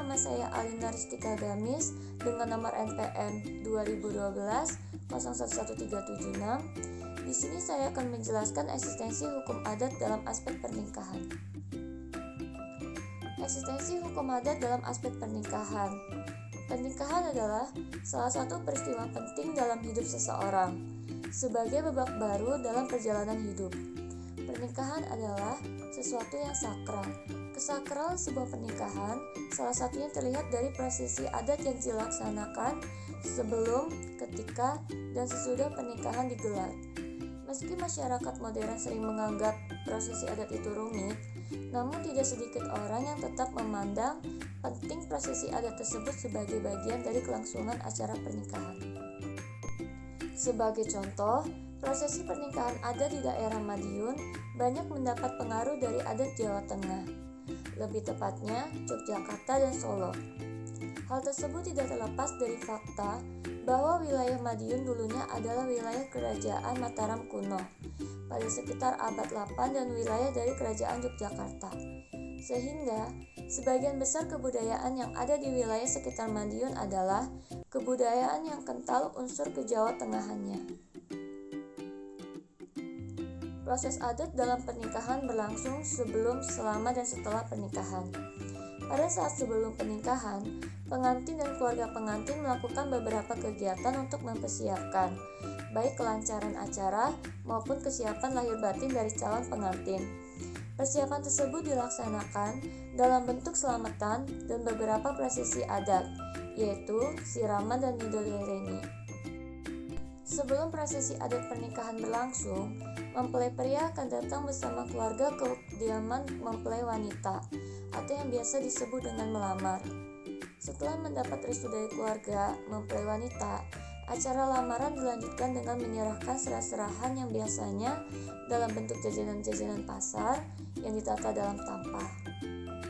nama saya Alina Ristika Gamis dengan nomor NPM 2012-011376. Di sini saya akan menjelaskan eksistensi hukum adat dalam aspek pernikahan. Eksistensi hukum adat dalam aspek pernikahan. Pernikahan adalah salah satu peristiwa penting dalam hidup seseorang, sebagai babak baru dalam perjalanan hidup. Pernikahan adalah sesuatu yang sakral. Kesakralan sebuah pernikahan salah satunya terlihat dari prosesi adat yang dilaksanakan sebelum, ketika, dan sesudah pernikahan digelar. Meski masyarakat modern sering menganggap prosesi adat itu rumit, namun tidak sedikit orang yang tetap memandang penting prosesi adat tersebut sebagai bagian dari kelangsungan acara pernikahan. Sebagai contoh, prosesi pernikahan adat di daerah Madiun banyak mendapat pengaruh dari adat Jawa Tengah, lebih tepatnya Yogyakarta dan Solo. Hal tersebut tidak terlepas dari fakta bahwa wilayah Madiun dulunya adalah wilayah Kerajaan Mataram kuno pada sekitar abad 8 dan wilayah dari Kerajaan Yogyakarta. Sehingga, sebagian besar kebudayaan yang ada di wilayah sekitar Madiun adalah kebudayaan yang kental unsur kejawa tengahannya. Proses adat dalam pernikahan berlangsung sebelum, selama, dan setelah pernikahan. Pada saat sebelum pernikahan, pengantin dan keluarga pengantin melakukan beberapa kegiatan untuk mempersiapkan, baik kelancaran acara maupun kesiapan lahir batin dari calon pengantin. Persiapan tersebut dilaksanakan dalam bentuk selamatan dan beberapa prosesi adat, yaitu siraman dan midodareni. Sebelum prosesi adat pernikahan berlangsung, mempelai pria akan datang bersama keluarga ke kediaman mempelai wanita, atau yang biasa disebut dengan melamar. Setelah mendapat restu dari keluarga mempelai wanita, acara lamaran dilanjutkan dengan menyerahkan serah-serahan yang biasanya dalam bentuk jajanan-jajanan pasar yang ditata dalam tampah.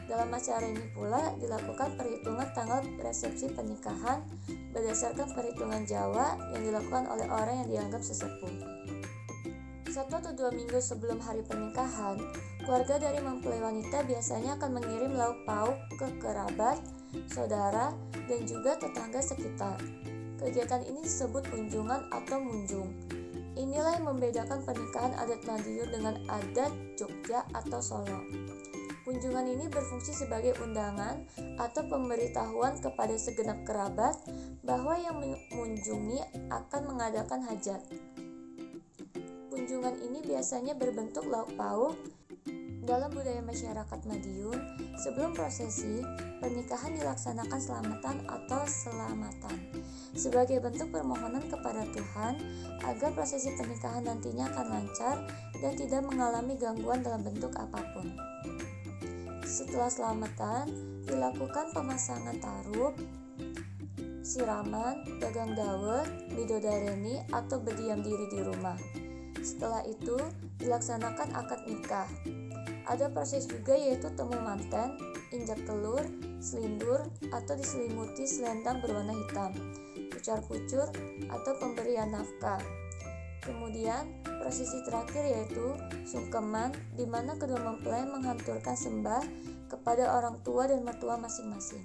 Dalam acara ini pula dilakukan perhitungan tanggal resepsi pernikahan berdasarkan perhitungan Jawa yang dilakukan oleh orang yang dianggap sesepuh. 1 atau 2 minggu sebelum hari pernikahan, keluarga dari mempelai wanita biasanya akan mengirim lauk pauk ke kerabat, saudara, dan juga tetangga sekitar. Kegiatan ini disebut kunjungan atau munjung. Inilah yang membedakan pernikahan adat Madiun dengan adat Jogja atau Solo. Kunjungan ini berfungsi sebagai undangan atau pemberitahuan kepada segenap kerabat bahwa yang mengunjungi akan mengadakan hajat. Kunjungan ini biasanya berbentuk lauk pauk. Dalam budaya masyarakat Madiun, sebelum prosesi, pernikahan dilaksanakan selamatan atau selamatan sebagai bentuk permohonan kepada Tuhan agar prosesi pernikahan nantinya akan lancar dan tidak mengalami gangguan dalam bentuk apapun. Setelah selamatan, dilakukan pemasangan tarup, siraman, dagang dawet, midodareni, atau berdiam diri di rumah. Setelah itu, dilaksanakan akad nikah. Ada proses juga yaitu temu manten, injak telur, selindur, atau diselimuti selendang berwarna hitam, kucar-kucur, atau pemberian nafkah. Kemudian, prosesi terakhir yaitu sungkeman, di mana kedua mempelai menghanturkan sembah kepada orang tua dan mertua masing-masing.